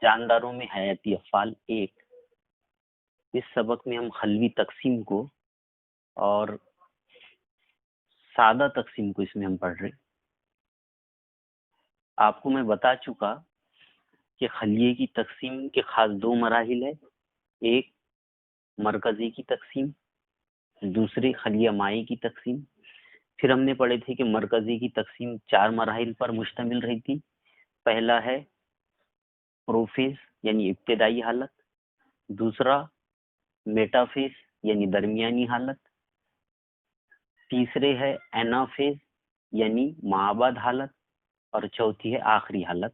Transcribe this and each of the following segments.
جانداروں میں حیاتی افعال 1۔ اس سبق میں ہم خلوی تقسیم کو اور سادہ تقسیم کو اس میں ہم پڑھ رہے ہیں۔ آپ کو میں بتا چکا کہ خلیے کی تقسیم کے خاص 2 مراحل ہے، ایک مرکزی کی تقسیم، دوسری خلیہ مائی کی تقسیم۔ پھر ہم نے پڑھے تھے کہ مرکزی کی تقسیم 4 مراحل پر مشتمل رہی تھی۔ پہلا ہے پروفیز یعنی ابتدائی حالت، دوسرا میٹافیز یعنی درمیانی حالت، تیسرے ہے اینافیز یعنی مابعد حالت، اور چوتھی ہے آخری حالت۔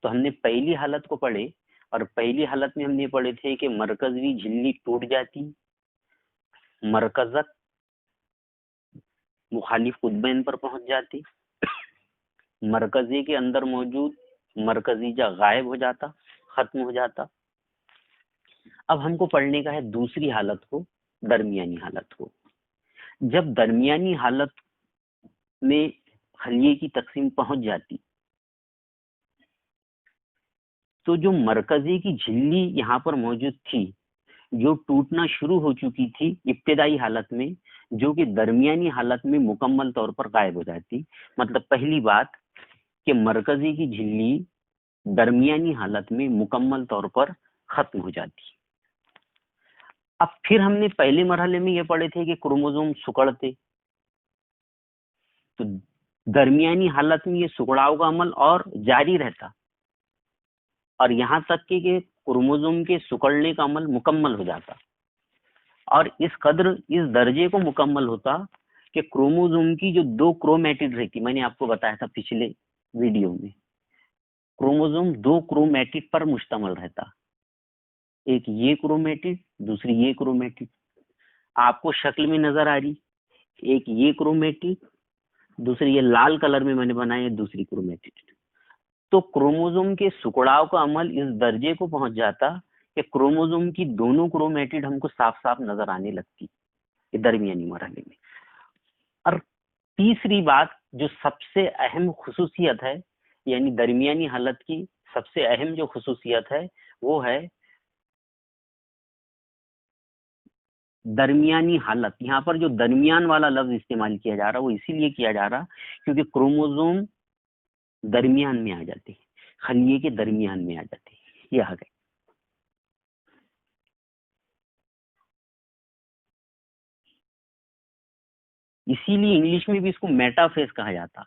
تو ہم نے پہلی حالت کو پڑھے، اور پہلی حالت میں ہم نے پڑھے تھے کہ مرکزی جھلی ٹوٹ جاتی، مرکزت مخالف قطبین پر پہنچ جاتی، مرکزی کے اندر موجود مرکزیجہ غائب ہو جاتا، ختم ہو جاتا۔ اب ہم کو پڑھنے کا ہے دوسری حالت کو، درمیانی حالت کو۔ جب درمیانی حالت میں خلیے کی تقسیم پہنچ جاتی تو جو مرکزی کی جھلی یہاں پر موجود تھی، جو ٹوٹنا شروع ہو چکی تھی ابتدائی حالت میں، جو کہ درمیانی حالت میں مکمل طور پر غائب ہو جاتی۔ مطلب پہلی بات کہ مرکزی کی جھلی درمیانی حالت میں مکمل طور پر ختم ہو جاتی۔ اب پھر ہم نے پہلے مرحلے میں یہ پڑھے تھے کہ کروموزوم سکڑتے، تو درمیانی حالت میں یہ سکڑاؤ کا عمل اور جاری رہتا، اور یہاں تک کہ کروموزوم کے سکڑنے کا عمل مکمل ہو جاتا، اور اس قدر اس درجے کو مکمل ہوتا کہ کروموزوم کی جو 2 کرومیٹڈ رہتی، میں نے آپ کو بتایا تھا پچھلے ویڈیو میں، کروموزوم 2 کرومیٹڈ پر مشتمل رہتا، ایک یہ کرومیٹڈ، دوسری یہ کرومیٹڈ۔ آپ کو شکل میں نظر آ رہی، ایک یہ کرومیٹڈ، دوسری یہ لال کلر میں نے بنائی دوسری کرومیٹڈ۔ تو کروموزوم کے سکڑاؤ کا عمل اس درجے کو پہنچ جاتا کہ کروموزوم کی دونوں کرومیٹڈ ہم کو صاف صاف نظر آنے لگتی یہ درمیانی مرحلے میں۔ اور تیسری بات جو سب سے اہم خصوصیت ہے، یعنی درمیانی حالت کی سب سے اہم جو خصوصیت ہے وہ ہے درمیانی حالت۔ یہاں پر جو درمیان والا لفظ استعمال کیا جا رہا وہ اسی لیے کیا جا رہا کیونکہ کروموزوم درمیان میں آ جاتے، خلیے کے درمیان میں آ جاتے، یہ آ گئے۔ اسی لیے انگلش میں بھی اس کو میٹا فیز کہا جاتا۔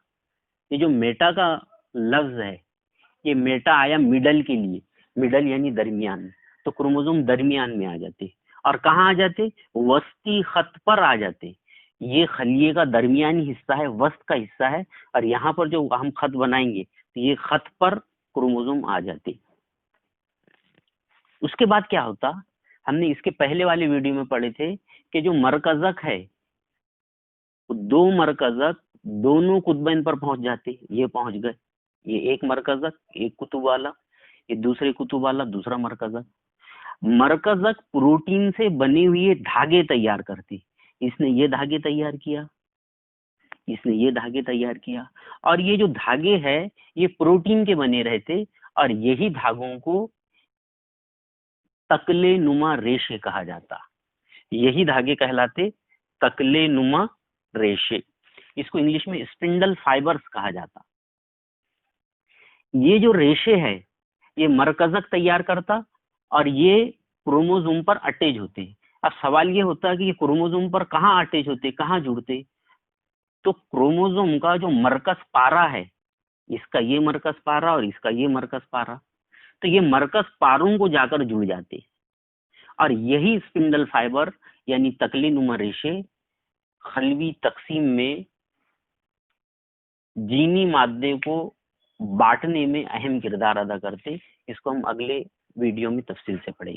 یہ جو میٹا کا لفظ ہے، یہ میٹا آیا مڈل کے لیے، مڈل یعنی درمیان، تو کروموزوم درمیان میں آ جاتے، اور کہاں آ جاتے؟ وسطی خط پر آ جاتے۔ یہ خلیے کا درمیانی حصہ ہے، وسط کا حصہ ہے، اور یہاں پر جو ہم خط بنائیں گے تو یہ خط پر کروموزوم آ جاتے۔ اس کے بعد کیا ہوتا؟ ہم نے اس کے پہلے والے ویڈیو میں پڑھے تھے کہ جو مرکزک ہے، 2 مرکزک دونوں قطبین پر پہنچ جاتے، یہ پہنچ گئے، یہ ایک مرکزک ایک قطب والا، یہ دوسرے قطب والا دوسرا مرکزک۔ مرکزک پروٹین سے بنے ہوئے دھاگے تیار کرتے، اس نے یہ دھاگے تیار کیا، اس نے یہ دھاگے تیار کیا، اور یہ جو دھاگے ہے یہ پروٹین کے بنے رہتے، اور یہی دھاگوں کو تکلے نما ریشے کہا جاتا، یہی دھاگے کہلاتے تکلے نما ریشے۔ اس کو انگلش میں اسپنڈل فائبرز کہا جاتا۔ یہ جو ریشے ہے یہ مرکزک تیار کرتا، اور یہ کروموزوم پر اٹیچ ہوتے ہیں۔ اب سوال یہ ہوتا ہے کہ یہ کروموزوم پر کہاں اٹیچ ہوتے، کہاں جڑتے؟ تو کروموزوم کا جو مرکز پارا ہے، اس کا یہ مرکز پارا اور اس کا یہ مرکز پارا، تو یہ مرکز پاروں کو جا کر جڑ جاتے، اور یہی اسپنڈل فائبر یعنی تکلی نما ریشے خلوی تقسیم میں جینی مادے کو بانٹنے میں اہم کردار ادا کرتے۔ اس کو ہم اگلے ویڈیو میں تفصیل سے پڑھیں گے۔